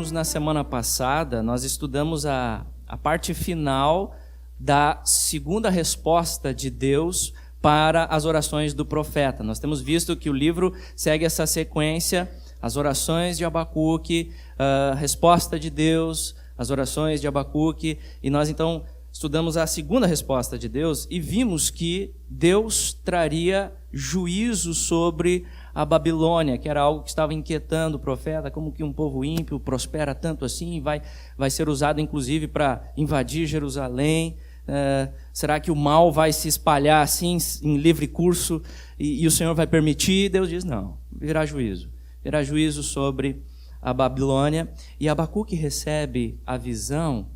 vimos na semana passada, nós estudamos a parte final da segunda resposta de Deus para as orações do profeta. Nós temos visto que o livro segue essa sequência, as orações de Abacuque, a resposta de Deus, as orações de Abacuque, e nós então estudamos a segunda resposta de Deus e vimos que Deus traria juízo sobre a Babilônia, que era algo que estava inquietando o profeta, como que um povo ímpio prospera tanto assim, vai ser usado inclusive para invadir Jerusalém. Será que o mal vai se espalhar assim em livre curso e o Senhor vai permitir? Deus diz não, virá juízo sobre a Babilônia. E Abacuque recebe a visão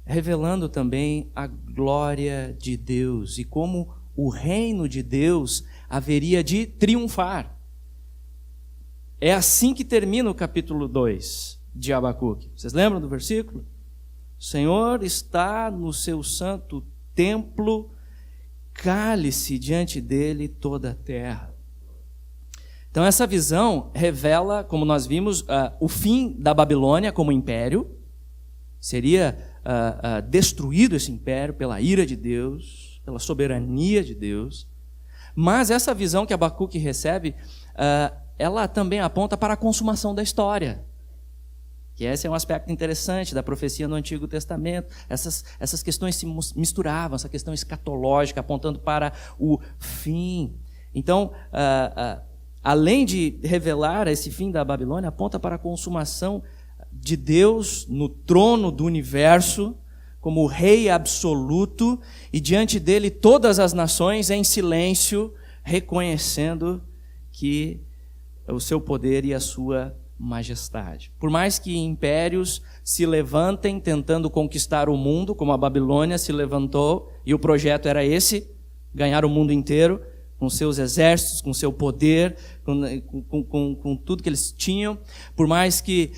revelando também a glória de Deus e como o reino de Deus haveria de triunfar. É assim que termina o capítulo 2 de Abacuque. Vocês lembram do versículo? O Senhor está no seu santo templo, cale-se diante dele toda a terra. Então essa visão revela, como nós vimos, o fim da Babilônia como império. Seria destruído esse império pela ira de Deus, pela soberania de Deus. Mas essa visão que Abacuque recebe, ela também aponta para a consumação da história. Que esse é um aspecto interessante da profecia no Antigo Testamento. Essas questões se misturavam, essa questão escatológica apontando para o fim. Então, além de revelar esse fim da Babilônia, aponta para a consumação de Deus no trono do universo, como o rei absoluto, e diante dele todas as nações em silêncio, reconhecendo que o seu poder e a sua majestade. Por mais que impérios se levantem tentando conquistar o mundo, como a Babilônia se levantou, e o projeto era esse, ganhar o mundo inteiro, com seus exércitos, com seu poder, com tudo que eles tinham, por mais que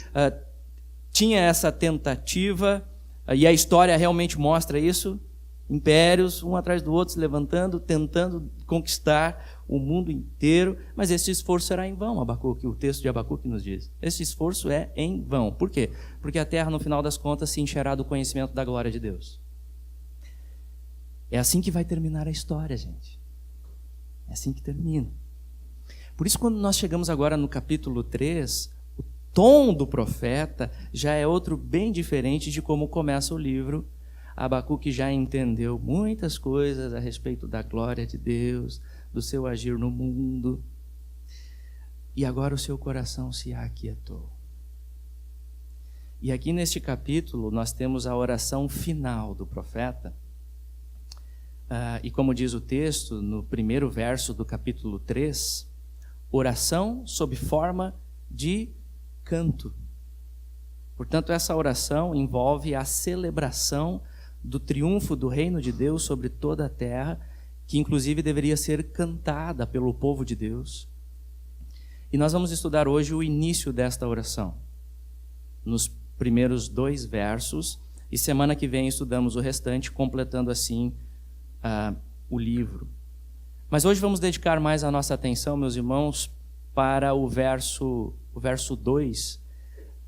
tinha essa tentativa, e a história realmente mostra isso, impérios, um atrás do outro, se levantando, tentando conquistar o mundo inteiro, mas esse esforço será em vão, Abacuque, o texto de Abacuque nos diz. Esse esforço é em vão. Por quê? Porque a terra, no final das contas, se encherá do conhecimento da glória de Deus. É assim que vai terminar a história, gente. É assim que termina. Por isso, quando nós chegamos agora no capítulo 3, o tom do profeta já é outro bem diferente de como começa o livro. Abacuque já entendeu muitas coisas a respeito da glória de Deus, do seu agir no mundo. E agora o seu coração se aquietou. E aqui neste capítulo nós temos a oração final do profeta. E como diz o texto, no primeiro verso do capítulo 3, oração sob forma de canto. Portanto, essa oração envolve a celebração do triunfo do reino de Deus sobre toda a terra, que inclusive deveria ser cantada pelo povo de Deus. E nós vamos estudar hoje o início desta oração, nos primeiros 2 versos, e semana que vem estudamos o restante, completando assim o livro. Mas hoje vamos dedicar mais a nossa atenção, meus irmãos, para o verso 2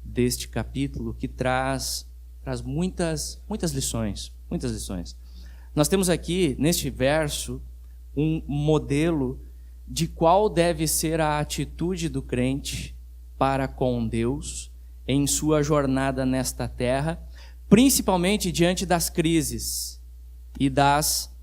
deste capítulo, que traz muitas lições. Nós temos aqui, neste verso, um modelo de qual deve ser a atitude do crente para com Deus em sua jornada nesta terra, principalmente diante das crises e das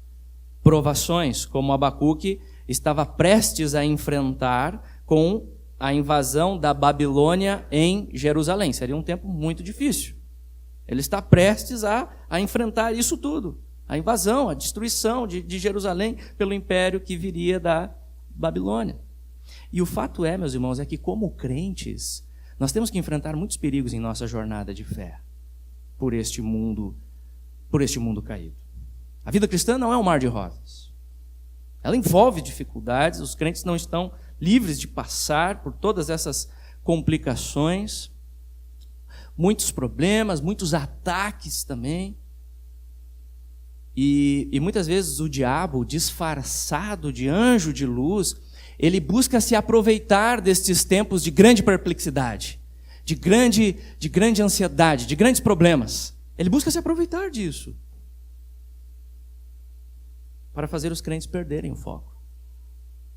provações, como Abacuque estava prestes a enfrentar com a invasão da Babilônia em Jerusalém. Seria um tempo muito difícil. Ele está prestes a enfrentar isso tudo. A invasão, a destruição de Jerusalém pelo império que viria da Babilônia. E o fato é, meus irmãos, é que como crentes, nós temos que enfrentar muitos perigos em nossa jornada de fé por este mundo caído. A vida cristã não é um mar de rosas. Ela envolve dificuldades, os crentes não estão livres de passar por todas essas complicações, muitos problemas, muitos ataques também. E muitas vezes o diabo, disfarçado de anjo de luz, ele busca se aproveitar destes tempos de grande perplexidade. de grande ansiedade, de grandes problemas. Ele busca se aproveitar disso para fazer os crentes perderem o foco.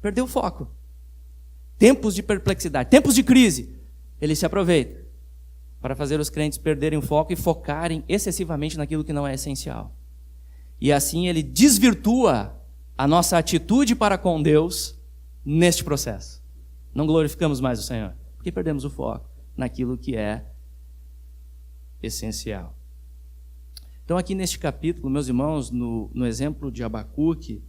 Perder o foco. Tempos de perplexidade, tempos de crise, ele se aproveita para fazer os crentes perderem o foco e focarem excessivamente naquilo que não é essencial. E assim ele desvirtua a nossa atitude para com Deus neste processo. Não glorificamos mais o Senhor, porque perdemos o foco naquilo que é essencial. Então aqui neste capítulo, meus irmãos, no exemplo de Abacuque,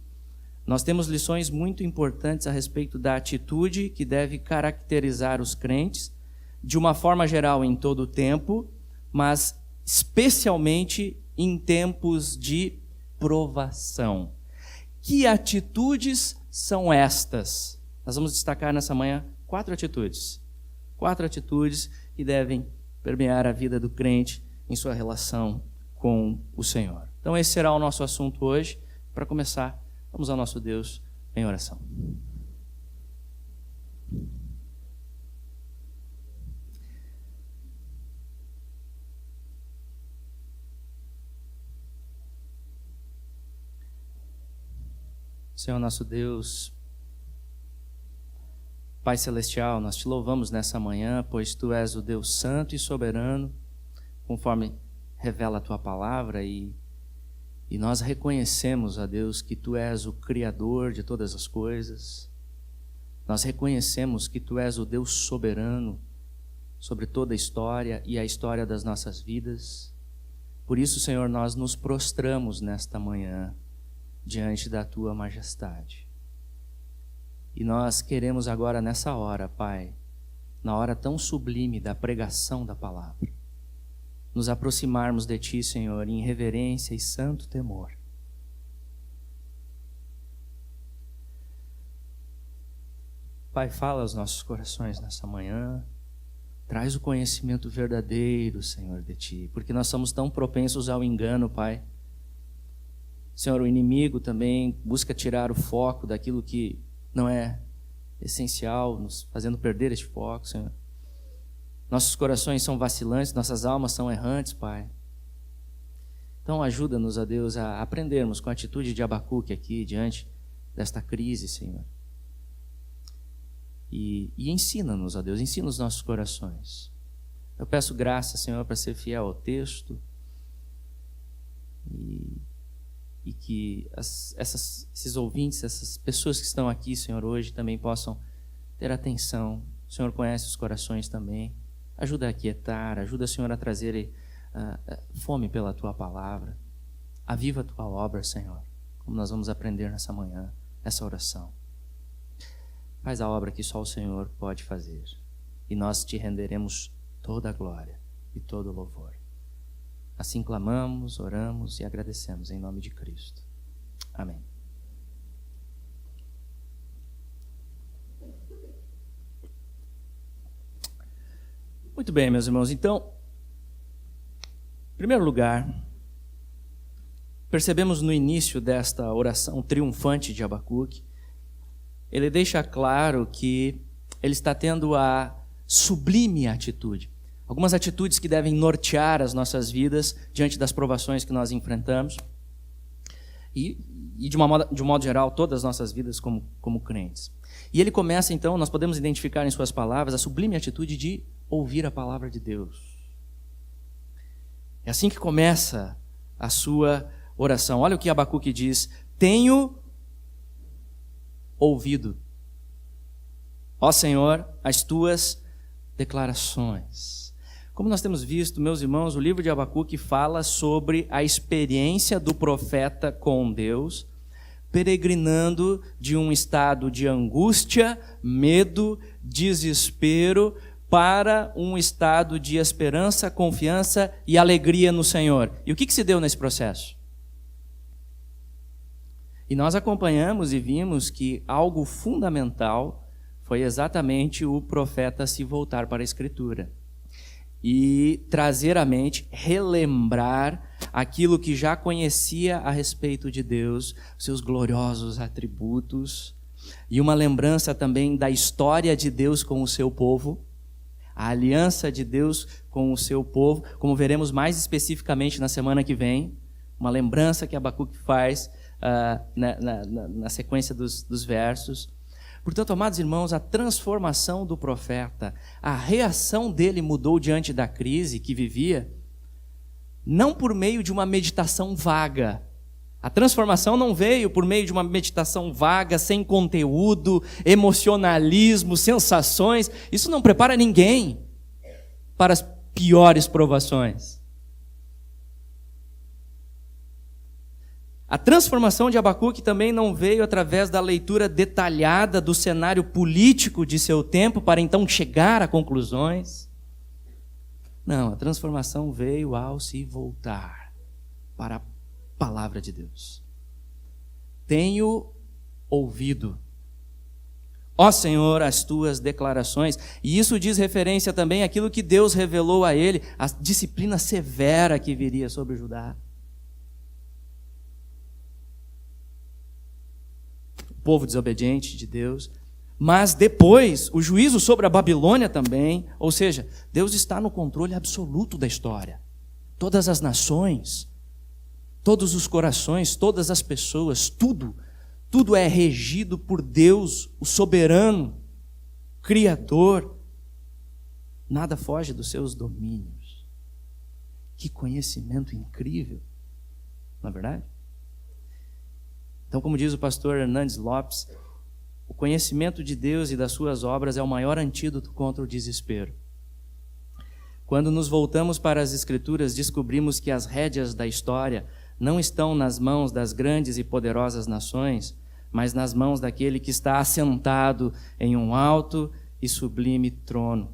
nós temos lições muito importantes a respeito da atitude que deve caracterizar os crentes, de uma forma geral em todo o tempo, mas especialmente em tempos de provação. Que atitudes são estas? Nós vamos destacar nessa manhã 4 atitudes. 4 atitudes que devem permear a vida do crente em sua relação com o Senhor. Então esse será o nosso assunto hoje. Para começar, vamos ao nosso Deus em oração. Senhor nosso Deus, Pai Celestial, nós te louvamos nessa manhã, pois Tu és o Deus santo e soberano, conforme revela a Tua palavra, e nós reconhecemos, ó Deus, que Tu és o Criador de todas as coisas. Nós reconhecemos que Tu és o Deus soberano sobre toda a história e a história das nossas vidas. Por isso, Senhor, nós nos prostramos nesta manhã diante da Tua majestade. E nós queremos agora nessa hora, Pai, na hora tão sublime da pregação da palavra, nos aproximarmos de Ti, Senhor, em reverência e santo temor. Pai, fala aos nossos corações nessa manhã, traz o conhecimento verdadeiro, Senhor, de Ti, porque nós somos tão propensos ao engano, Pai. Senhor, o inimigo também busca tirar o foco daquilo que não é essencial, nos fazendo perder este foco, Senhor. Nossos corações são vacilantes, nossas almas são errantes, Pai. Então ajuda-nos, ó Deus, a aprendermos com a atitude de Abacuque aqui, diante desta crise, Senhor. E ensina-nos, ó Deus, ensina os nossos corações. Eu peço graça, Senhor, para ser fiel ao texto e que esses ouvintes, essas pessoas que estão aqui, Senhor, hoje também possam ter atenção. O Senhor conhece os corações também. Ajuda a aquietar, ajuda, Senhor, a trazer fome pela Tua palavra. Aviva a Tua obra, Senhor, como nós vamos aprender nessa manhã, nessa oração. Faz a obra que só o Senhor pode fazer. E nós Te renderemos toda a glória e todo o louvor. Assim clamamos, oramos e agradecemos em nome de Cristo. Amém. Muito bem, meus irmãos. Então, em primeiro lugar, percebemos no início desta oração triunfante de Abacuque, ele deixa claro que ele está tendo a sublime atitude. Algumas atitudes que devem nortear as nossas vidas diante das provações que nós enfrentamos e de um modo geral, todas as nossas vidas como crentes. E ele começa, então, nós podemos identificar em suas palavras a sublime atitude de ouvir a palavra de Deus. É assim que começa a sua oração. Olha o que Abacuque diz: tenho ouvido, ó Senhor, as Tuas declarações. Como nós temos visto, meus irmãos, o livro de Abacuque fala sobre a experiência do profeta com Deus, peregrinando de um estado de angústia, medo, desespero, para um estado de esperança, confiança e alegria no Senhor. E o que se deu nesse processo? E nós acompanhamos e vimos que algo fundamental foi exatamente o profeta se voltar para a Escritura e trazer à mente, relembrar aquilo que já conhecia a respeito de Deus, seus gloriosos atributos, e uma lembrança também da história de Deus com o seu povo, a aliança de Deus com o seu povo, como veremos mais especificamente na semana que vem, uma lembrança que Abacuque faz na sequência dos versos. Portanto, amados irmãos, a transformação do profeta, a reação dele mudou diante da crise que vivia, não por meio de uma meditação vaga. A transformação não veio por meio de uma meditação vaga, sem conteúdo, emocionalismo, sensações. Isso não prepara ninguém para as piores provações. A transformação de Abacuque também não veio através da leitura detalhada do cenário político de seu tempo para então chegar a conclusões. Não, a transformação veio ao se voltar para a palavra de Deus. Tenho ouvido, ó Senhor, as tuas declarações, e isso diz referência também àquilo que Deus revelou a ele, a disciplina severa que viria sobre Judá. Povo desobediente de Deus, mas depois o juízo sobre a Babilônia também, ou seja, Deus está no controle absoluto da história. Todas as nações, todos os corações, todas as pessoas, tudo é regido por Deus, o soberano, Criador. Nada foge dos seus domínios. Que conhecimento incrível, não é verdade? Então, como diz o pastor Hernandes Lopes, o conhecimento de Deus e das suas obras é o maior antídoto contra o desespero. Quando nos voltamos para as Escrituras, descobrimos que as rédeas da história não estão nas mãos das grandes e poderosas nações, mas nas mãos daquele que está assentado em um alto e sublime trono.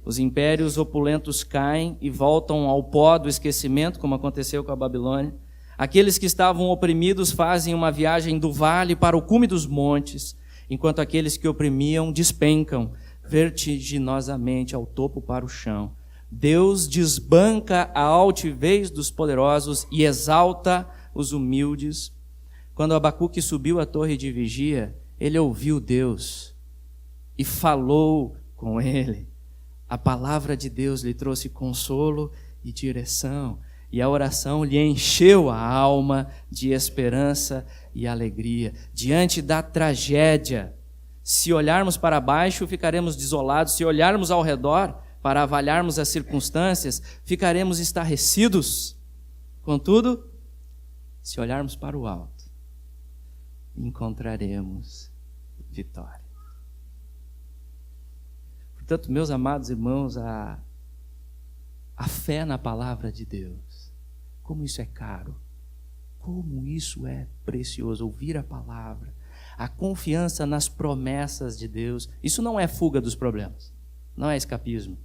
Os impérios opulentos caem e voltam ao pó do esquecimento, como aconteceu com a Babilônia. Aqueles que estavam oprimidos fazem uma viagem do vale para o cume dos montes, enquanto aqueles que oprimiam despencam vertiginosamente ao topo para o chão. Deus desbanca a altivez dos poderosos e exalta os humildes. Quando Abacuque subiu à torre de vigia, ele ouviu Deus e falou com ele. A palavra de Deus lhe trouxe consolo e direção. E a oração lhe encheu a alma de esperança e alegria. Diante da tragédia, se olharmos para baixo, ficaremos desolados. Se olharmos ao redor, para avaliarmos as circunstâncias, ficaremos estarrecidos. Contudo, se olharmos para o alto, encontraremos vitória. Portanto, meus amados irmãos, a fé na palavra de Deus, como isso é caro, como isso é precioso, ouvir a palavra, a confiança nas promessas de Deus. Isso não é fuga dos problemas, não é escapismo,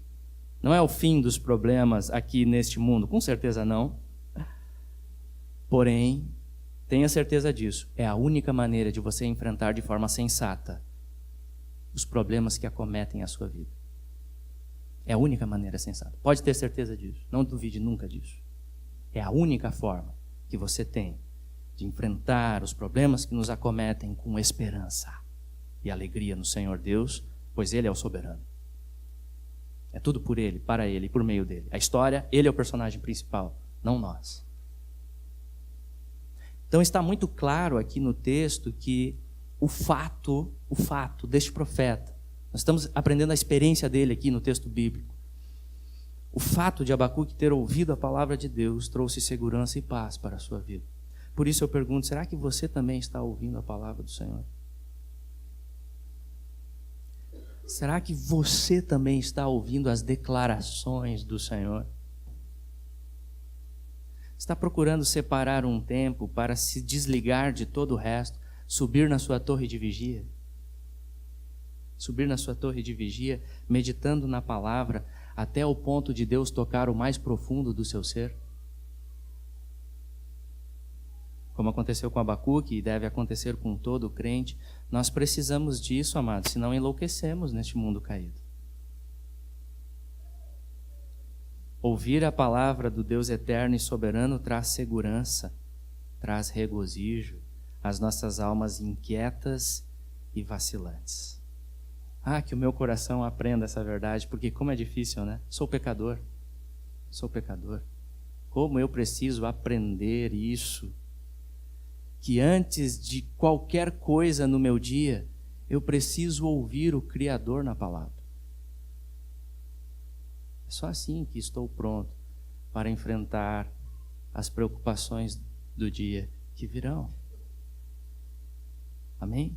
não é o fim dos problemas aqui neste mundo, com certeza não. Porém, tenha certeza disso, é a única maneira de você enfrentar de forma sensata os problemas que acometem a sua vida. É a única maneira sensata. Pode ter certeza disso. Não duvide nunca disso. É a única forma que você tem de enfrentar os problemas que nos acometem com esperança e alegria no Senhor Deus, pois Ele é o soberano. É tudo por Ele, para Ele e por meio dEle. A história, Ele é o personagem principal, não nós. Então está muito claro aqui no texto que o fato deste profeta, nós estamos aprendendo a experiência dele aqui no texto bíblico. O fato de Abacuque ter ouvido a palavra de Deus trouxe segurança e paz para a sua vida. Por isso eu pergunto, será que você também está ouvindo a palavra do Senhor? Será que você também está ouvindo as declarações do Senhor? Está procurando separar um tempo para se desligar de todo o resto, subir na sua torre de vigia? Subir na sua torre de vigia, meditando na palavra, até o ponto de Deus tocar o mais profundo do seu ser? Como aconteceu com Abacuque e deve acontecer com todo crente, nós precisamos disso, amados, senão enlouquecemos neste mundo caído. Ouvir a palavra do Deus eterno e soberano traz segurança, traz regozijo às nossas almas inquietas e vacilantes. Que o meu coração aprenda essa verdade, porque como é difícil, né? Sou pecador. Como eu preciso aprender isso. Que antes de qualquer coisa no meu dia, eu preciso ouvir o Criador na palavra. É só assim que estou pronto para enfrentar as preocupações do dia que virão. Amém?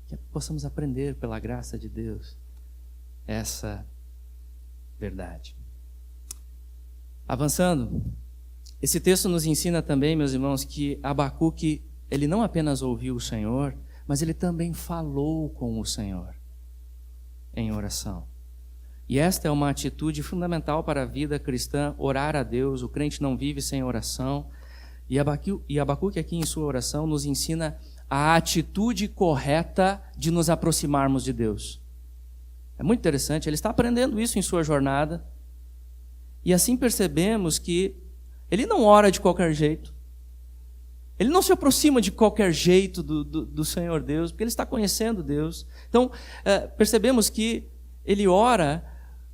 Que possamos aprender pela graça de Deus essa verdade. Avançando, esse texto nos ensina também, meus irmãos, que Abacuque, ele não apenas ouviu o Senhor, mas ele também falou com o Senhor em oração. E esta é uma atitude fundamental para a vida cristã, orar a Deus. O crente não vive sem oração. E Abacuque aqui em sua oração nos ensina a atitude correta de nos aproximarmos de Deus. É muito interessante, ele está aprendendo isso em sua jornada. E assim percebemos que ele não ora de qualquer jeito. Ele não se aproxima de qualquer jeito do Senhor Deus, porque ele está conhecendo Deus. Então, percebemos que ele ora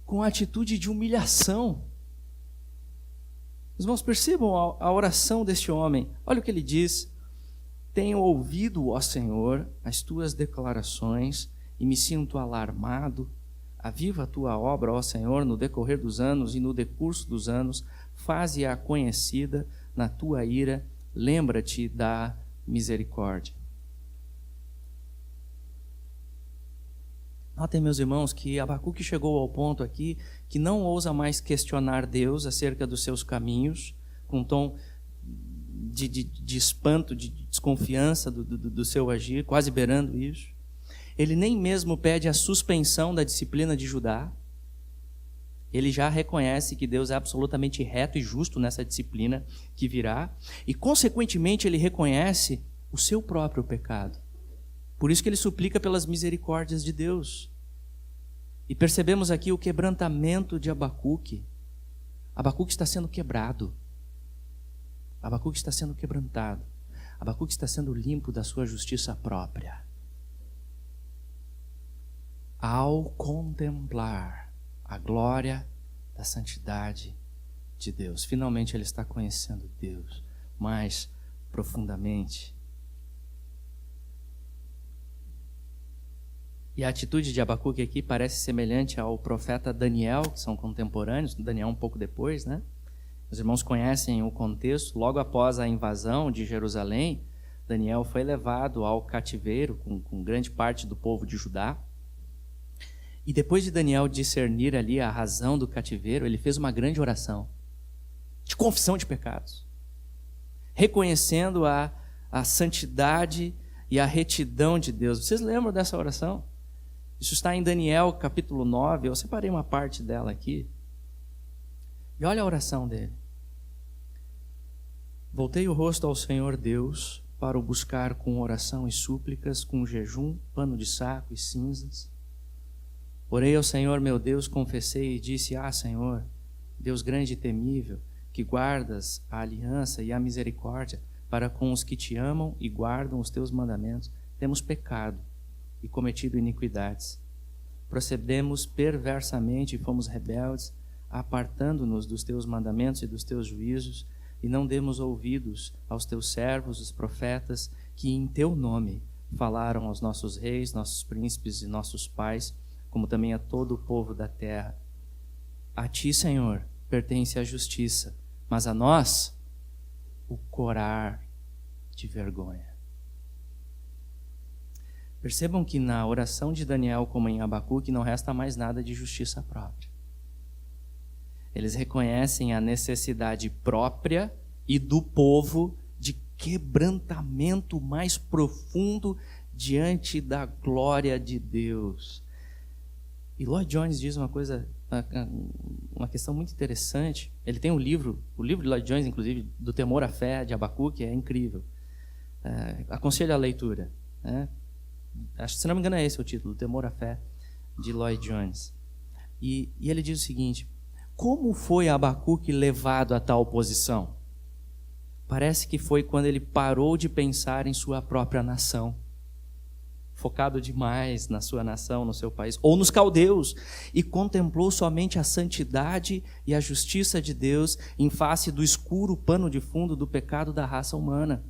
com a atitude de humilhação. Os irmãos, percebam a oração deste homem. Olha o que ele diz. Tenho ouvido, ó Senhor, as tuas declarações e me sinto alarmado. Aviva a tua obra, ó Senhor, no decorrer dos anos e no decurso dos anos. Faze-a conhecida na tua ira. Lembra-te da misericórdia. Notem, meus irmãos, que Abacuque chegou ao ponto aqui que não ousa mais questionar Deus acerca dos seus caminhos, com um tom de espanto, de desconfiança do seu agir, quase beirando isso. Ele nem mesmo pede a suspensão da disciplina de Judá. Ele já reconhece que Deus é absolutamente reto e justo nessa disciplina que virá. E, consequentemente, ele reconhece o seu próprio pecado. Por isso que ele suplica pelas misericórdias de Deus. E percebemos aqui o quebrantamento de Abacuque. Abacuque está sendo quebrado. Abacuque está sendo quebrantado. Abacuque está sendo limpo da sua justiça própria. Ao contemplar a glória da santidade de Deus, finalmente ele está conhecendo Deus mais profundamente. E a atitude de Abacuque aqui parece semelhante ao profeta Daniel, que são contemporâneos, Daniel um pouco depois, né? Os irmãos conhecem o contexto. Logo após a invasão de Jerusalém, Daniel foi levado ao cativeiro com grande parte do povo de Judá. E depois de Daniel discernir ali a razão do cativeiro, ele fez uma grande oração de confissão de pecados, reconhecendo a santidade e a retidão de Deus. Vocês lembram dessa oração? Isso está em Daniel capítulo 9, eu separei uma parte dela aqui. E olha a oração dele. Voltei o rosto ao Senhor Deus para o buscar com oração e súplicas, com jejum, pano de saco e cinzas. Orei ao Senhor meu Deus, confessei e disse: Senhor, Deus grande e temível, que guardas a aliança e a misericórdia para com os que te amam e guardam os teus mandamentos, temos pecado e cometido iniquidades. Procedemos perversamente e fomos rebeldes, apartando-nos dos teus mandamentos e dos teus juízos, e não demos ouvidos aos teus servos, os profetas, que em teu nome falaram aos nossos reis, nossos príncipes e nossos pais, como também a todo o povo da terra. A ti, Senhor, pertence a justiça, mas a nós o corar de vergonha. Percebam que na oração de Daniel, como em Abacuque, não resta mais nada de justiça própria. Eles reconhecem a necessidade própria e do povo de quebrantamento mais profundo diante da glória de Deus. E Lloyd Jones diz uma questão muito interessante. Ele tem o livro de Lloyd Jones, inclusive, do Temor à Fé, de Abacuque, é incrível. Aconselho a leitura. Acho que, se não me engano, é esse o título, Temor à Fé, de Lloyd Jones. E ele diz o seguinte: como foi Abacuque levado a tal posição? Parece que foi quando ele parou de pensar em sua própria nação. focado demais na sua nação, no seu país, ou nos caldeus, e contemplou somente a santidade e a justiça de Deus em face do escuro pano de fundo do pecado da raça humana.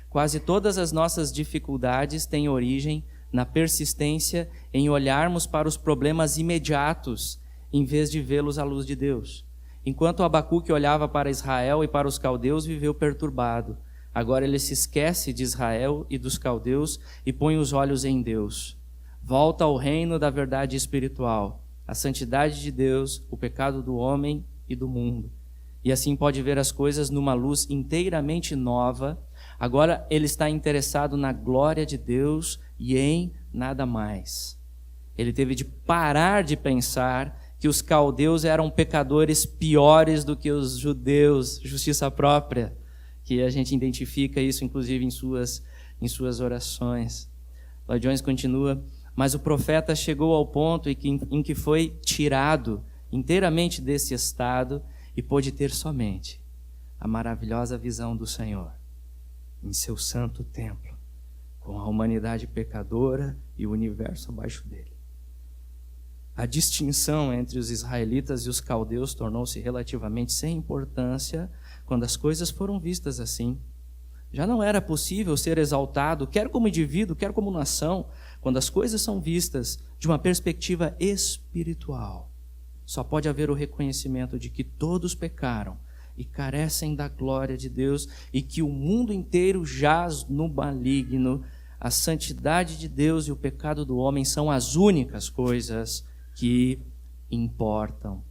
Quase todas as nossas dificuldades têm origem na persistência em olharmos para os problemas imediatos, em vez de vê-los à luz de Deus. Enquanto Abacuque olhava para Israel e para os caldeus, viveu perturbado. Agora ele se esquece de Israel e dos caldeus e põe os olhos em Deus. Volta ao reino da verdade espiritual, a santidade de Deus, o pecado do homem e do mundo. E assim pode ver as coisas numa luz inteiramente nova. Agora ele está interessado na glória de Deus e em nada mais. Ele teve de parar de pensar que os caldeus eram pecadores piores do que os judeus, justiça própria, que a gente identifica isso, inclusive, em suas orações. Lloyd Jones continua: mas o profeta chegou ao ponto em que foi tirado inteiramente desse estado e pôde ter somente a maravilhosa visão do Senhor em seu santo templo, com a humanidade pecadora e o universo abaixo dele. A distinção entre os israelitas e os caldeus tornou-se relativamente sem importância quando as coisas foram vistas assim. Já não era possível ser exaltado, quer como indivíduo, quer como nação, quando as coisas são vistas de uma perspectiva espiritual. Só pode haver o reconhecimento de que todos pecaram e carecem da glória de Deus e que o mundo inteiro jaz no maligno. A santidade de Deus e o pecado do homem são as únicas coisas que importam.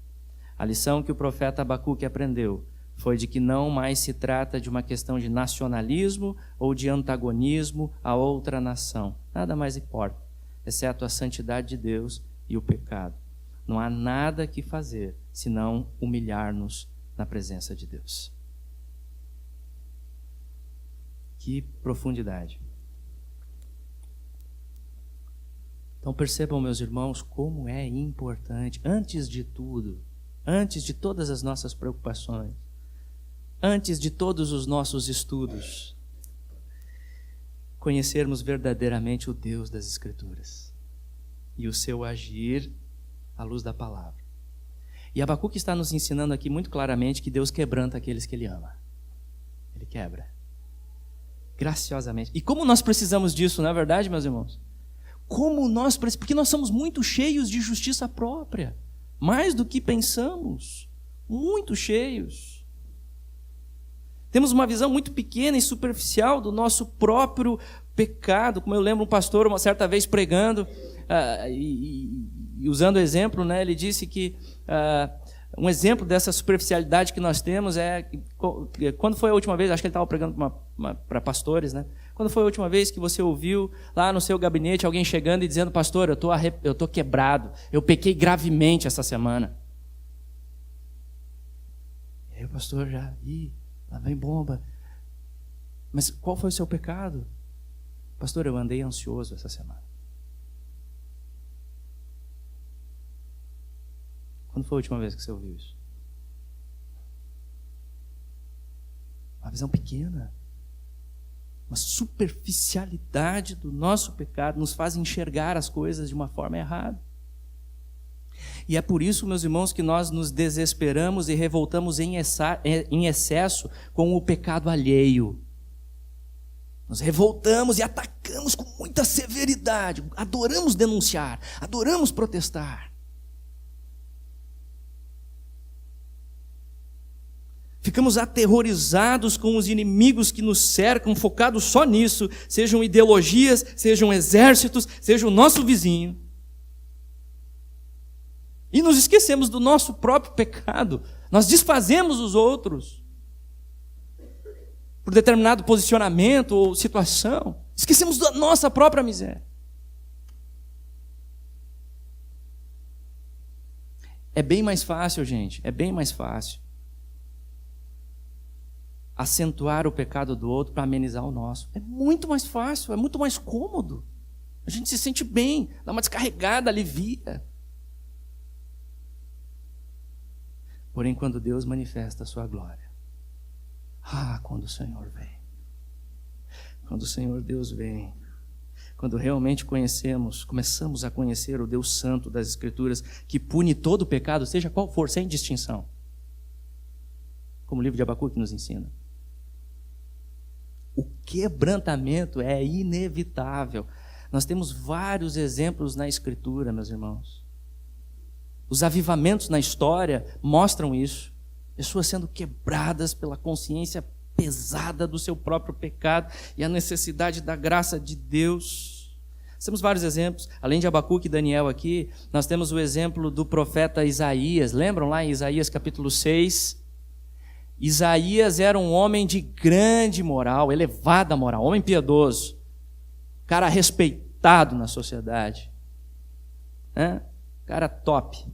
A lição que o profeta Abacuque aprendeu foi de que não mais se trata de uma questão de nacionalismo ou de antagonismo a outra nação. Nada mais importa, exceto a santidade de Deus e o pecado. Não há nada que fazer senão humilhar-nos na presença de Deus. Que profundidade! Então percebam, meus irmãos, como é importante, antes de tudo, antes de todas as nossas preocupações, antes de todos os nossos estudos, conhecermos verdadeiramente o Deus das Escrituras e o seu agir à luz da palavra. E Abacuque está nos ensinando aqui muito claramente que Deus quebranta aqueles que Ele ama. Ele quebra. Graciosamente. E como nós precisamos disso, não é verdade, meus irmãos? Porque nós somos muito cheios de justiça própria. Mais do que pensamos. Muito cheios. Temos uma visão muito pequena e superficial do nosso próprio pecado. Como eu lembro um pastor uma certa vez pregando e usando o exemplo, né, ele disse que um exemplo dessa superficialidade que nós temos é quando foi a última vez, acho que ele estava pregando para pastores, né? Quando foi a última vez que você ouviu lá no seu gabinete alguém chegando e dizendo: pastor, eu estou quebrado, eu pequei gravemente essa semana. E aí o pastor já, lá vem bomba. Mas qual foi o seu pecado? Pastor, eu andei ansioso essa semana. Quando foi a última vez que você ouviu isso? Uma visão pequena. Uma superficialidade do nosso pecado nos faz enxergar as coisas de uma forma errada. E é por isso, meus irmãos, que nós nos desesperamos e revoltamos em excesso com o pecado alheio. Nos revoltamos e atacamos com muita severidade. Adoramos denunciar, adoramos protestar. Ficamos aterrorizados com os inimigos que nos cercam, focados só nisso, sejam ideologias, sejam exércitos, seja o nosso vizinho. E nos esquecemos do nosso próprio pecado. Nós desfazemos os outros por determinado posicionamento ou situação. Esquecemos da nossa própria miséria. É bem mais fácil, gente, é bem mais fácil acentuar o pecado do outro para amenizar o nosso. É muito mais fácil, é muito mais cômodo. A gente se sente bem, dá uma descarregada, alivia. Porém, quando Deus manifesta a sua glória, quando o Senhor vem, quando o Senhor Deus vem, quando realmente começamos a conhecer o Deus Santo das Escrituras, que pune todo o pecado, seja qual for, sem distinção. Como o livro de Abacuque nos ensina. O quebrantamento é inevitável. Nós temos vários exemplos na Escritura, meus irmãos. Os avivamentos na história mostram isso. Pessoas sendo quebradas pela consciência pesada do seu próprio pecado e a necessidade da graça de Deus. Temos vários exemplos. Além de Abacuque e Daniel aqui, nós temos o exemplo do profeta Isaías. Lembram lá em Isaías capítulo 6? Isaías era um homem de grande moral, elevada moral, homem piedoso, cara respeitado na sociedade, cara top.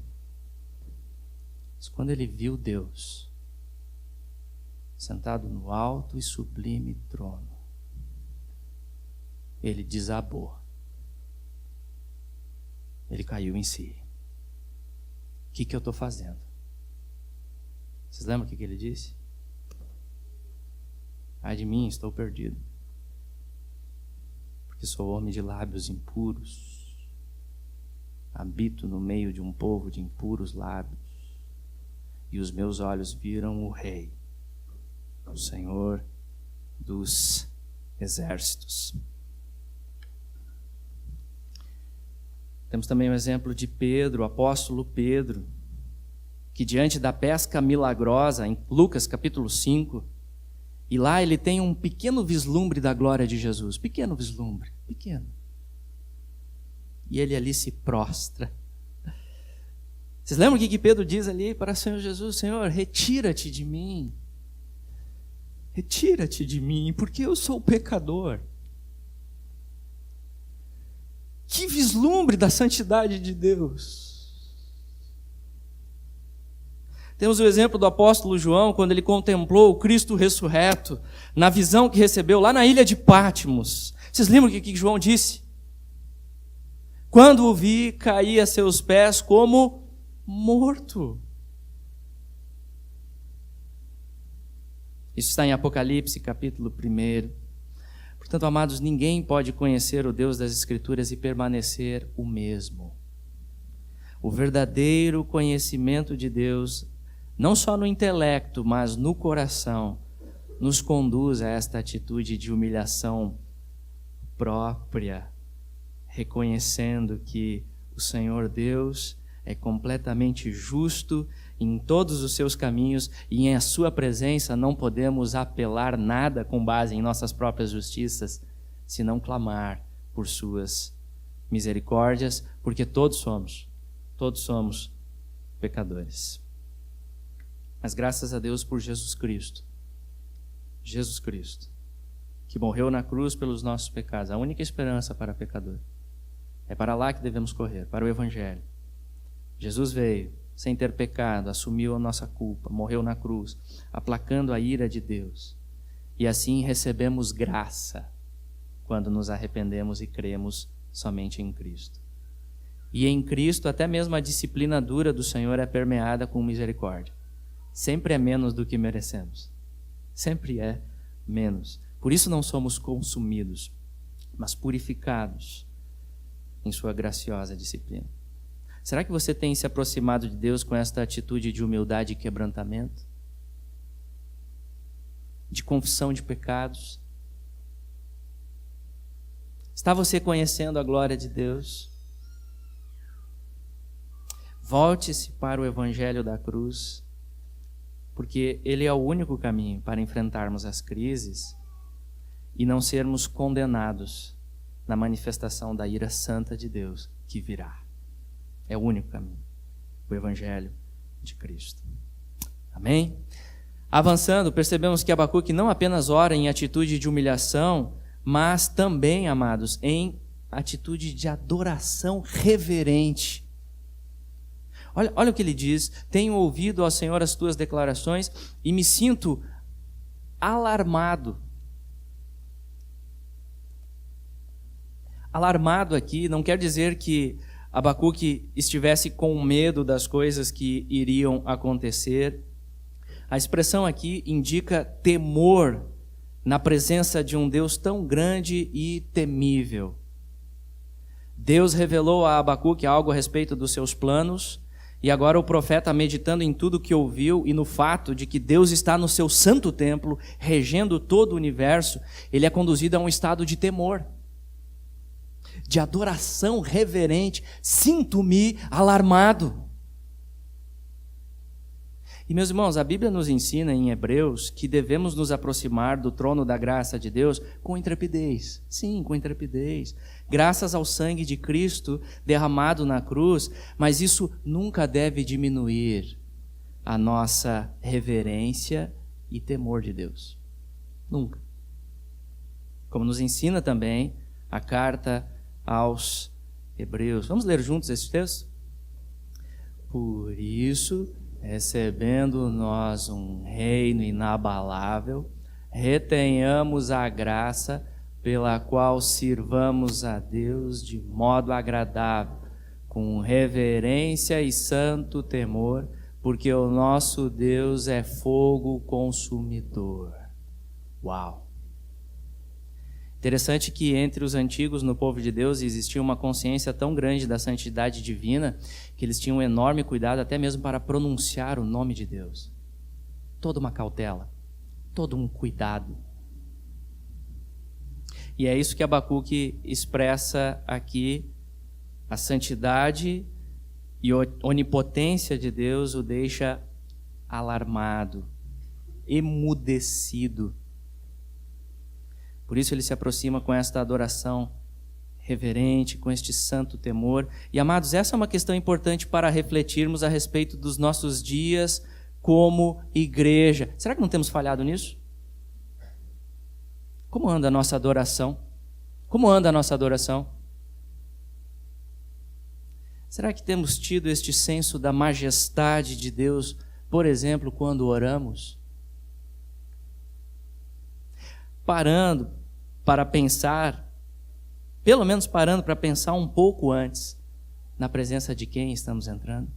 Mas quando ele viu Deus sentado no alto e sublime trono, ele desabou, ele caiu em si. O que eu estou fazendo? Vocês lembram o que ele disse? Ai de mim, estou perdido, porque sou homem de lábios impuros, habito no meio de um povo de impuros lábios, e os meus olhos viram o Rei, o Senhor dos exércitos. Temos também o exemplo de Pedro, o apóstolo Pedro, que diante da pesca milagrosa, em Lucas capítulo 5, e lá ele tem um pequeno vislumbre da glória de Jesus, pequeno vislumbre, pequeno. E ele ali se prostra. Vocês lembram o que Pedro diz ali para o Senhor Jesus? Senhor, retira-te de mim, porque eu sou pecador. Que vislumbre da santidade de Deus. Temos o exemplo do apóstolo João, quando ele contemplou o Cristo ressurreto, na visão que recebeu lá na ilha de Patmos. Vocês lembram o que João disse? Quando o vi, caí a seus pés como morto. Isso está em Apocalipse, capítulo 1. Portanto, amados, ninguém pode conhecer o Deus das Escrituras e permanecer o mesmo. O verdadeiro conhecimento de Deus, não só no intelecto, mas no coração, nos conduz a esta atitude de humilhação própria, reconhecendo que o Senhor Deus é completamente justo em todos os seus caminhos e em a sua presença não podemos apelar nada com base em nossas próprias justiças, senão clamar por suas misericórdias, porque todos somos pecadores. Mas graças a Deus por Jesus Cristo, que morreu na cruz pelos nossos pecados, a única esperança para pecador. É para lá que devemos correr, para o Evangelho. Jesus veio sem ter pecado, assumiu a nossa culpa, morreu na cruz, aplacando a ira de Deus. E assim recebemos graça quando nos arrependemos e cremos somente em Cristo. E em Cristo, até mesmo a disciplina dura do Senhor é permeada com misericórdia. Sempre é menos do que merecemos. Sempre é menos. Por isso não somos consumidos, mas purificados em sua graciosa disciplina. Será que você tem se aproximado de Deus com esta atitude de humildade e quebrantamento? De confissão de pecados? Está você conhecendo a glória de Deus? Volte-se para o Evangelho da cruz, porque ele é o único caminho para enfrentarmos as crises e não sermos condenados na manifestação da ira santa de Deus que virá. É o único caminho, o Evangelho de Cristo. Amém? Avançando, percebemos que Abacuque não apenas ora em atitude de humilhação, mas também, amados, em atitude de adoração reverente. Olha o que ele diz: tenho ouvido, ó Senhor, as tuas declarações e me sinto alarmado. Alarmado aqui não quer dizer que Abacuque estivesse com medo das coisas que iriam acontecer. A expressão aqui indica temor na presença de um Deus tão grande e temível. Deus revelou a Abacuque algo a respeito dos seus planos, e agora o profeta, meditando em tudo que ouviu e no fato de que Deus está no seu santo templo, regendo todo o universo, ele é conduzido a um estado de temor, de adoração reverente. Sinto-me alarmado. E, meus irmãos, a Bíblia nos ensina em Hebreus que devemos nos aproximar do trono da graça de Deus com intrepidez. Sim, com intrepidez. Graças ao sangue de Cristo derramado na cruz, mas isso nunca deve diminuir a nossa reverência e temor de Deus. Nunca. Como nos ensina também a carta aos Hebreus. Vamos ler juntos esse texto? Por isso, recebendo nós um reino inabalável, retenhamos a graça pela qual sirvamos a Deus de modo agradável, com reverência e santo temor, porque o nosso Deus é fogo consumidor. Uau! Interessante que entre os antigos no povo de Deus existia uma consciência tão grande da santidade divina que eles tinham um enorme cuidado até mesmo para pronunciar o nome de Deus. Toda uma cautela, todo um cuidado. E é isso que Abacuque expressa aqui. A santidade e onipotência de Deus o deixa alarmado, emudecido. Por isso ele se aproxima com esta adoração reverente, com este santo temor. E, amados, essa é uma questão importante para refletirmos a respeito dos nossos dias como igreja. Será que não temos falhado nisso? Como anda a nossa adoração? Como anda a nossa adoração? Será que temos tido este senso da majestade de Deus, por exemplo, quando oramos? Parando para pensar, pelo menos parando para pensar um pouco antes, na presença de quem estamos entrando?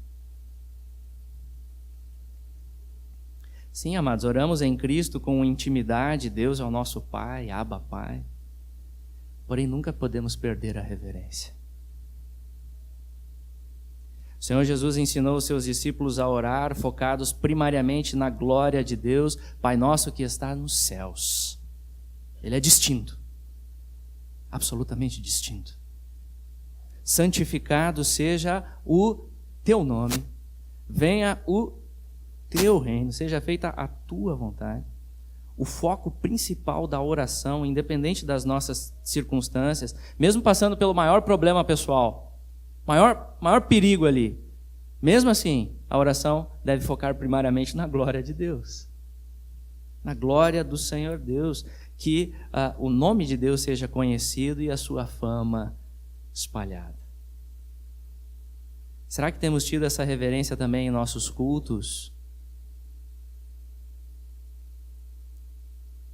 Sim, amados, oramos em Cristo com intimidade, Deus é o nosso Pai, Abba Pai, porém nunca podemos perder a reverência. O Senhor Jesus ensinou os seus discípulos a orar, focados primariamente na glória de Deus, Pai nosso que está nos céus. Ele é distinto, absolutamente distinto. Santificado seja o teu nome, venha o teu reino, seja feita a tua vontade. O foco principal da oração, independente das nossas circunstâncias, mesmo passando pelo maior problema pessoal, maior perigo ali, mesmo assim, a oração deve focar primariamente na glória de Deus, na glória do Senhor Deus, que o nome de Deus seja conhecido e a sua fama espalhada. Será que temos tido essa reverência também em nossos cultos?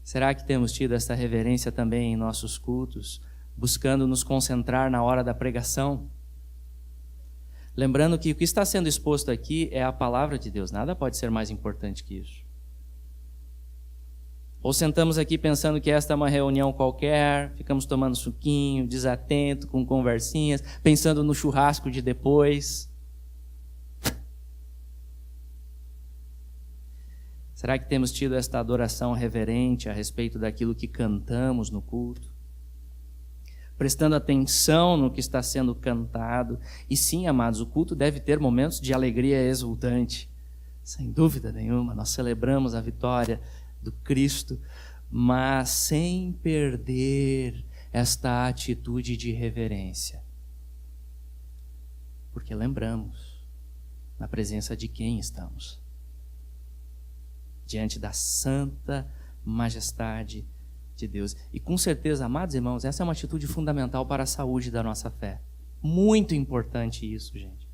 Será que temos tido essa reverência também em nossos cultos, buscando nos concentrar na hora da pregação? Lembrando que o que está sendo exposto aqui é a palavra de Deus, nada pode ser mais importante que isso. Ou sentamos aqui pensando que esta é uma reunião qualquer, ficamos tomando suquinho, desatento, com conversinhas, pensando no churrasco de depois. Será que temos tido esta adoração reverente a respeito daquilo que cantamos no culto? Prestando atenção no que está sendo cantado. E sim, amados, o culto deve ter momentos de alegria exultante. Sem dúvida nenhuma, nós celebramos a vitória do Cristo, mas sem perder esta atitude de reverência. Porque lembramos na presença de quem estamos. Diante da santa majestade de Deus. E com certeza, amados irmãos, essa é uma atitude fundamental para a saúde da nossa fé. Muito importante isso, gente.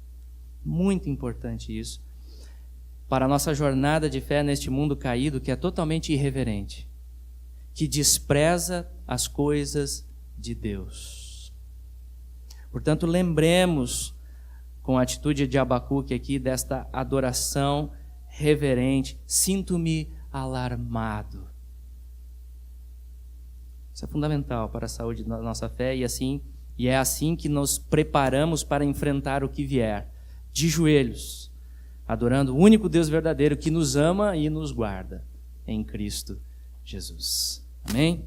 Muito importante isso. Para a nossa jornada de fé neste mundo caído, que é totalmente irreverente, que despreza as coisas de Deus. Portanto, lembremos, com a atitude de Abacuque aqui, desta adoração reverente. Sinto-me alarmado. Isso é fundamental para a saúde da nossa fé, e assim E é assim que nos preparamos para enfrentar o que vier, de joelhos, adorando o único Deus verdadeiro que nos ama e nos guarda em Cristo Jesus. Amém?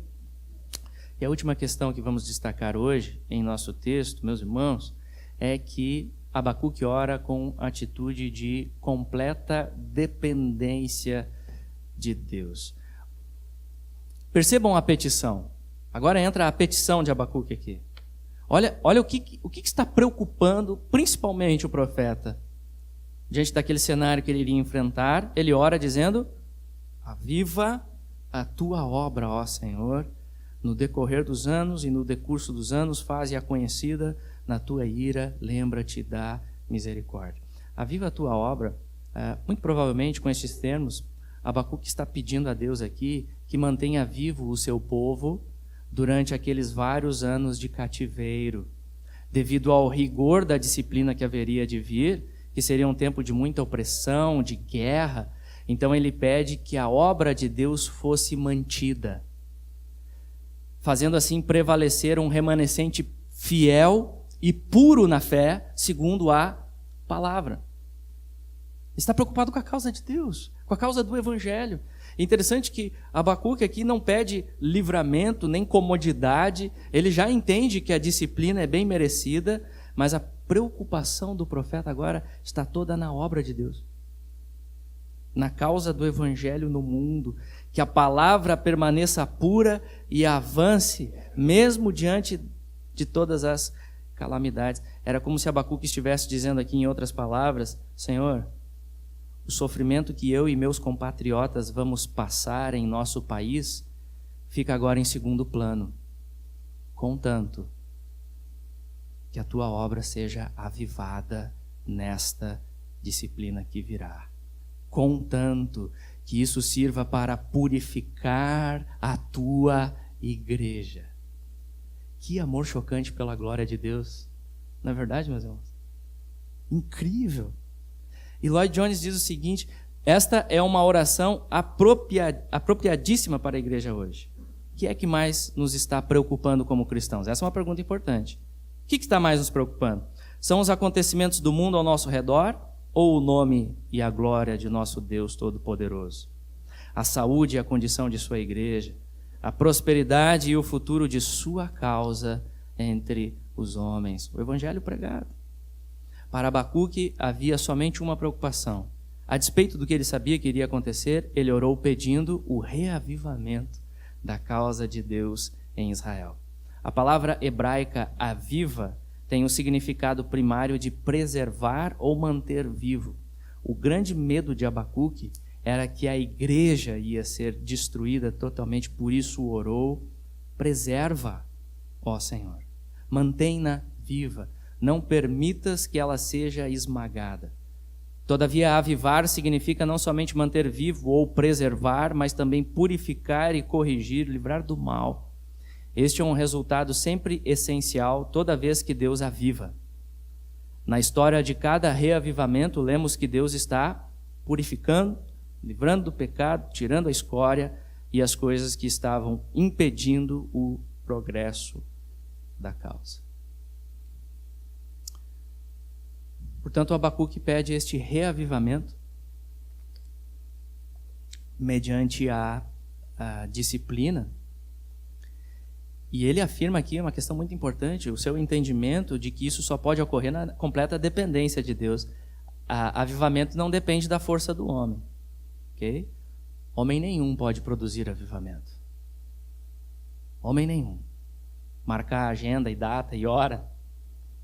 E a última questão que vamos destacar hoje em nosso texto, meus irmãos, é que Abacuque ora com atitude de completa dependência de Deus. Percebam a petição. Agora entra a petição de Abacuque aqui. Olha o que está preocupando principalmente o profeta. Diante daquele cenário que ele iria enfrentar, ele ora dizendo: aviva a tua obra, ó Senhor, no decorrer dos anos e no decurso dos anos, faze-a conhecida, na tua ira, lembra-te da misericórdia. Aviva a tua obra, muito provavelmente com estes termos, Abacuque está pedindo a Deus aqui que mantenha vivo o seu povo durante aqueles vários anos de cativeiro, devido ao rigor da disciplina que haveria de vir, que seria um tempo de muita opressão, de guerra. Então ele pede que a obra de Deus fosse mantida, fazendo assim prevalecer um remanescente fiel e puro na fé, segundo a palavra. Está preocupado com a causa de Deus, com a causa do Evangelho. É interessante que Abacuque aqui não pede livramento nem comodidade, ele já entende que a disciplina é bem merecida, mas a preocupação do profeta agora está toda na obra de Deus, na causa do Evangelho no mundo, que a palavra permaneça pura e avance, mesmo diante de todas as calamidades. Era como se Abacuque estivesse dizendo aqui, em outras palavras: Senhor, o sofrimento que eu e meus compatriotas vamos passar em nosso país fica agora em segundo plano, contanto que a tua obra seja avivada nesta disciplina que virá, contanto que isso sirva para purificar a tua igreja. Que amor chocante pela glória de Deus, não é verdade, meus irmãos? Incrível! E Lloyd Jones diz o seguinte: esta é uma oração apropriadíssima para a igreja hoje. O que é que mais nos está preocupando como cristãos? Essa é uma pergunta importante. O que está mais nos preocupando? São os acontecimentos do mundo ao nosso redor ou o nome e a glória de nosso Deus Todo-Poderoso? A saúde e a condição de sua igreja, a prosperidade e o futuro de sua causa entre os homens. O evangelho pregado. Para Abacuque havia somente uma preocupação. A despeito do que ele sabia que iria acontecer, ele orou pedindo o reavivamento da causa de Deus em Israel. A palavra hebraica aviva tem o significado primário de preservar ou manter vivo. O grande medo de Abacuque era que a igreja ia ser destruída totalmente, por isso orou: preserva, ó Senhor, mantém-na viva, não permitas que ela seja esmagada. Todavia, avivar significa não somente manter vivo ou preservar, mas também purificar e corrigir, livrar do mal. Este é um resultado sempre essencial toda vez que Deus aviva. Na história de cada reavivamento, lemos que Deus está purificando, livrando do pecado, tirando a escória e as coisas que estavam impedindo o progresso da causa. Portanto, Abacuque pede este reavivamento mediante a disciplina. E ele afirma aqui uma questão muito importante, o seu entendimento de que isso só pode ocorrer na completa dependência de Deus. Avivamento não depende da força do homem. Okay? Homem nenhum pode produzir avivamento. Homem nenhum. Marcar a agenda e data e hora,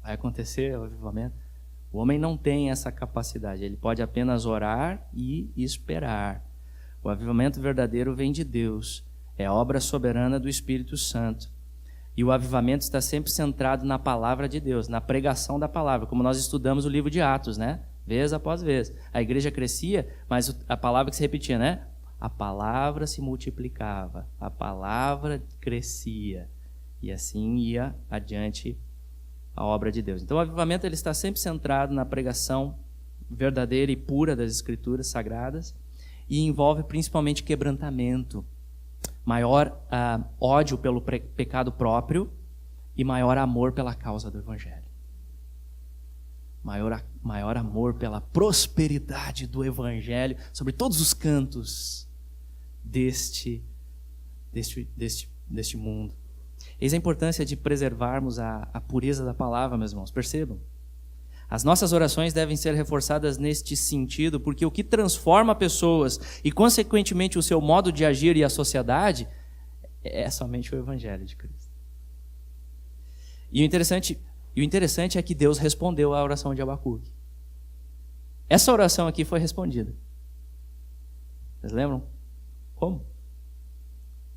vai acontecer o avivamento. O homem não tem essa capacidade, ele pode apenas orar e esperar. O avivamento verdadeiro vem de Deus, é obra soberana do Espírito Santo. E o avivamento está sempre centrado na palavra de Deus, na pregação da palavra, como nós estudamos o livro de Atos, né? Vez após vez. A igreja crescia, mas a palavra que se repetia, né? A palavra se multiplicava, a palavra crescia. E assim ia adiante a obra de Deus. Então o avivamento ele está sempre centrado na pregação verdadeira e pura das Escrituras Sagradas e envolve principalmente quebrantamento, maior ódio pelo pecado próprio e maior amor pela causa do Evangelho. Maior amor pela prosperidade do Evangelho sobre todos os cantos deste mundo. Eis a importância de preservarmos a pureza da palavra, meus irmãos. Percebam. As nossas orações devem ser reforçadas neste sentido, porque o que transforma pessoas e, consequentemente, o seu modo de agir e a sociedade é somente o Evangelho de Cristo. E o interessante é que Deus respondeu à oração de Abacuque. Essa oração aqui foi respondida. Vocês lembram? Como?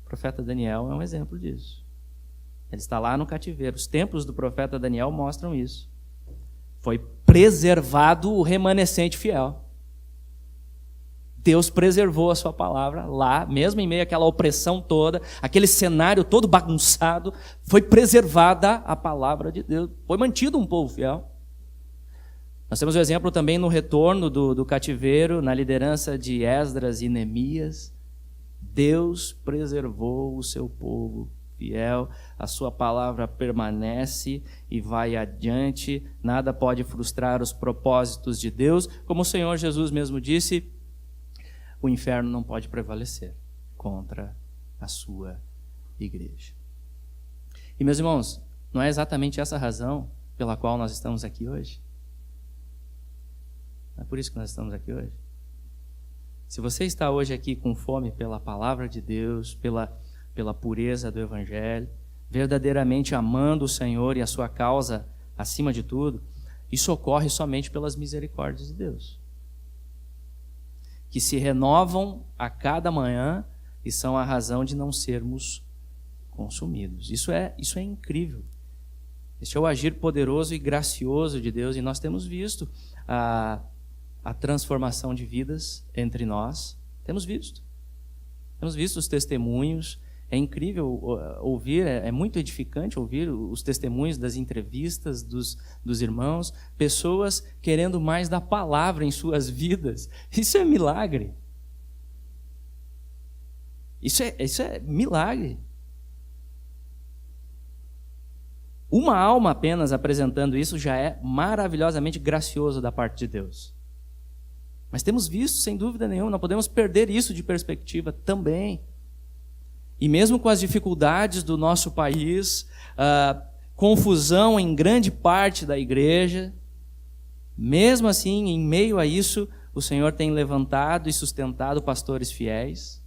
O profeta Daniel é um exemplo disso. Ele está lá no cativeiro. Os templos do profeta Daniel mostram isso. Foi preservado o remanescente fiel. Deus preservou a sua palavra lá, mesmo em meio àquela opressão toda, aquele cenário todo bagunçado, foi preservada a palavra de Deus. Foi mantido um povo fiel. Nós temos o exemplo também no retorno do cativeiro, na liderança de Esdras e Neemias. Deus preservou o seu povo fiel, a sua palavra permanece e vai adiante, nada pode frustrar os propósitos de Deus. Como o Senhor Jesus mesmo disse, o inferno não pode prevalecer contra a sua igreja. E, meus irmãos, não é exatamente essa a razão pela qual nós estamos aqui hoje? Não é por isso que nós estamos aqui hoje? Se você está hoje aqui com fome pela palavra de Deus, pela pureza do Evangelho, verdadeiramente amando o Senhor e a sua causa acima de tudo, isso ocorre somente pelas misericórdias de Deus, que se renovam a cada manhã e são a razão de não sermos consumidos. Isso é incrível. Este é o agir poderoso e gracioso de Deus, e nós temos visto a transformação de vidas entre nós. Temos visto os testemunhos. É incrível ouvir, é muito edificante ouvir os testemunhos das entrevistas dos irmãos, pessoas querendo mais da palavra em suas vidas. Isso é milagre. Isso é milagre. Uma alma apenas apresentando isso já é maravilhosamente gracioso da parte de Deus. Mas temos visto, sem dúvida nenhuma, não podemos perder isso de perspectiva também. E mesmo com as dificuldades do nosso país, confusão em grande parte da igreja, mesmo assim, em meio a isso, o Senhor tem levantado e sustentado pastores fiéis.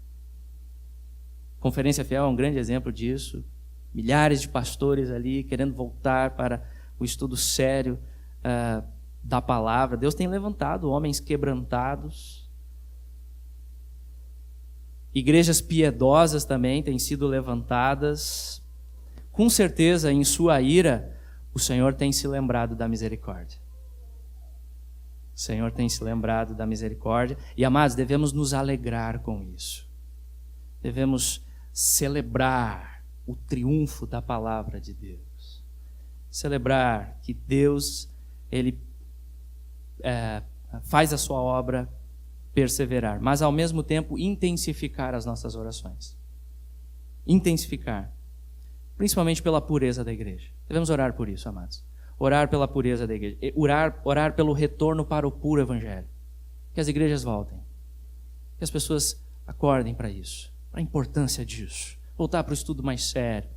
Conferência Fiel é um grande exemplo disso. Milhares de pastores ali querendo voltar para o estudo sério da palavra. Deus tem levantado homens quebrantados. Igrejas piedosas também têm sido levantadas. Com certeza, em sua ira, o Senhor tem se lembrado da misericórdia. O Senhor tem se lembrado da misericórdia. E, amados, devemos nos alegrar com isso. Devemos celebrar o triunfo da palavra de Deus. Celebrar que Deus, Ele faz a sua obra perseverar, mas ao mesmo tempo intensificar as nossas orações. Intensificar. Principalmente pela pureza da igreja. Devemos orar por isso, amados. Orar pela pureza da igreja. Orar pelo retorno para o puro evangelho. Que as igrejas voltem. Que as pessoas acordem para isso. Para a importância disso. Voltar para o estudo mais sério.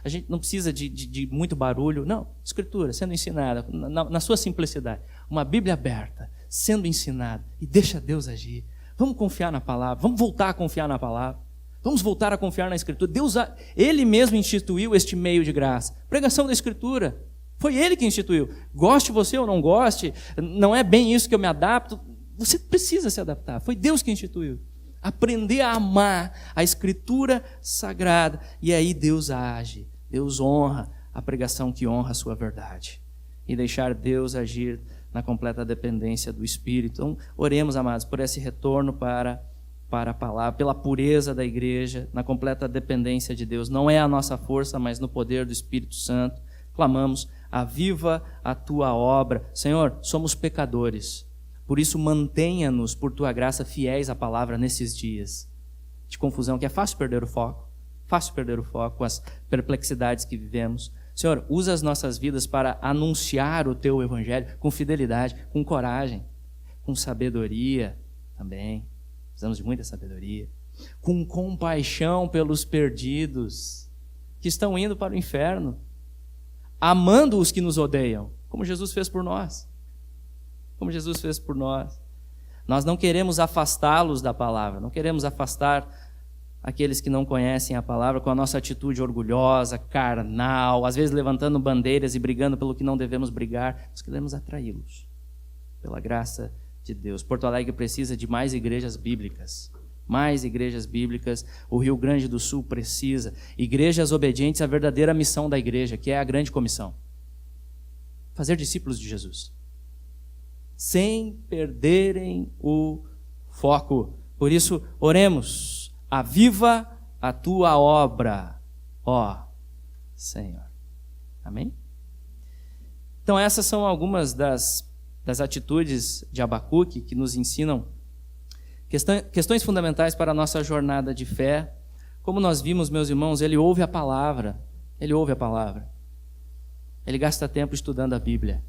A gente não precisa de muito barulho. Não. Escritura sendo ensinada na sua simplicidade. Uma Bíblia aberta, sendo ensinada. E deixa Deus agir. Vamos confiar na palavra. Vamos voltar a confiar na palavra. Vamos voltar a confiar na Escritura. Deus, Ele mesmo instituiu este meio de graça. Pregação da Escritura. Foi Ele que instituiu. Goste você ou não goste, não é bem isso que eu me adapto. Você precisa se adaptar. Foi Deus que instituiu. Aprender a amar a Escritura sagrada. E aí Deus age. Deus honra a pregação que honra a sua verdade. E deixar Deus agir na completa dependência do Espírito. Então, oremos, amados, por esse retorno para a palavra, pela pureza da igreja, na completa dependência de Deus. Não é a nossa força, mas no poder do Espírito Santo. Clamamos, aviva a tua obra. Senhor, somos pecadores. Por isso, mantenha-nos, por tua graça, fiéis à palavra nesses dias de confusão, que é fácil perder o foco com as perplexidades que vivemos. Senhor, usa as nossas vidas para anunciar o teu evangelho com fidelidade, com coragem, com sabedoria também. Precisamos de muita sabedoria. Com compaixão pelos perdidos que estão indo para o inferno, amando os que nos odeiam, como Jesus fez por nós. Como Jesus fez por nós. Nós não queremos afastá-los da palavra, não queremos afastar aqueles que não conhecem a palavra com a nossa atitude orgulhosa, carnal, às vezes levantando bandeiras e brigando pelo que não devemos brigar. Nós queremos atraí-los pela graça de Deus. Porto Alegre precisa de mais igrejas bíblicas. Mais igrejas bíblicas. O Rio Grande do Sul precisa. Igrejas obedientes à verdadeira missão da igreja, que é a grande comissão. Fazer discípulos de Jesus. Sem perderem o foco. Por isso, oremos. Aviva a tua obra, ó Senhor. Amém? Então essas são algumas das atitudes de Abacuque que nos ensinam questões fundamentais para a nossa jornada de fé. Como nós vimos, meus irmãos, ele ouve a palavra. Ele ouve a palavra. Ele gasta tempo estudando a Bíblia.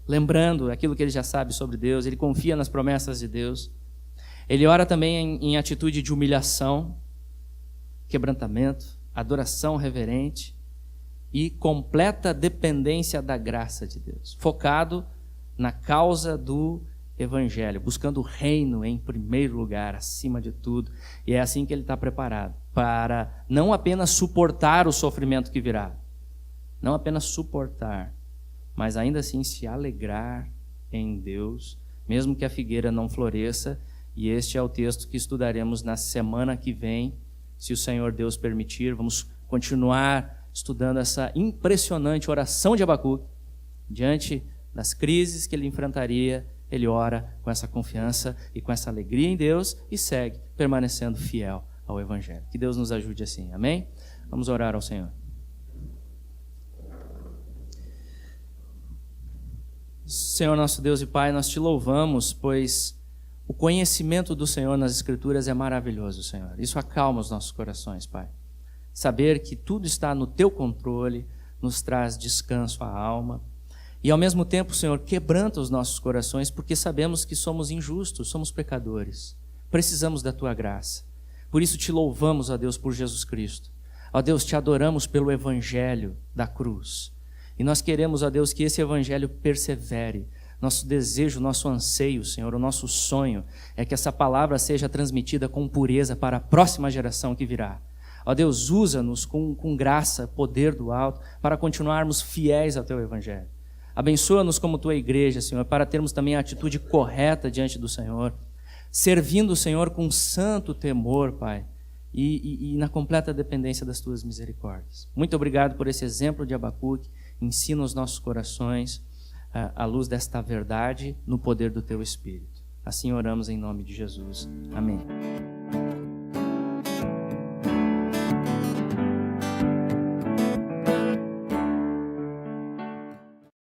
Lembrando aquilo que ele já sabe sobre Deus. Ele confia nas promessas de Deus. Ele ora também em atitude de humilhação, quebrantamento, adoração reverente e completa dependência da graça de Deus. Focado na causa do Evangelho, buscando o reino em primeiro lugar, acima de tudo. E é assim que ele está preparado, para não apenas suportar o sofrimento que virá, não apenas suportar, mas ainda assim se alegrar em Deus, mesmo que a figueira não floresça. E este é o texto que estudaremos na semana que vem, se o Senhor Deus permitir. Vamos continuar estudando essa impressionante oração de Abacuque. Diante das crises que ele enfrentaria, ele ora com essa confiança e com essa alegria em Deus e segue permanecendo fiel ao Evangelho. Que Deus nos ajude assim, amém? Vamos orar ao Senhor. Senhor nosso Deus e Pai, nós te louvamos, pois o conhecimento do Senhor nas Escrituras é maravilhoso, Senhor. Isso acalma os nossos corações, Pai. Saber que tudo está no teu controle nos traz descanso à alma. E ao mesmo tempo, Senhor, quebranta os nossos corações, porque sabemos que somos injustos, somos pecadores. Precisamos da tua graça. Por isso te louvamos, ó Deus, por Jesus Cristo. Ó Deus, te adoramos pelo Evangelho da cruz. E nós queremos, ó Deus, que esse Evangelho persevere. Nosso desejo, nosso anseio, Senhor, o nosso sonho é que essa palavra seja transmitida com pureza para a próxima geração que virá. Ó Deus, usa-nos com graça, poder do alto, para continuarmos fiéis ao teu Evangelho. Abençoa-nos como tua igreja, Senhor, para termos também a atitude correta diante do Senhor, servindo o Senhor com santo temor, Pai, e na completa dependência das tuas misericórdias. Muito obrigado por esse exemplo de Abacuque. Ensina os nossos corações à luz desta verdade no poder do teu Espírito. Assim oramos em nome de Jesus. Amém.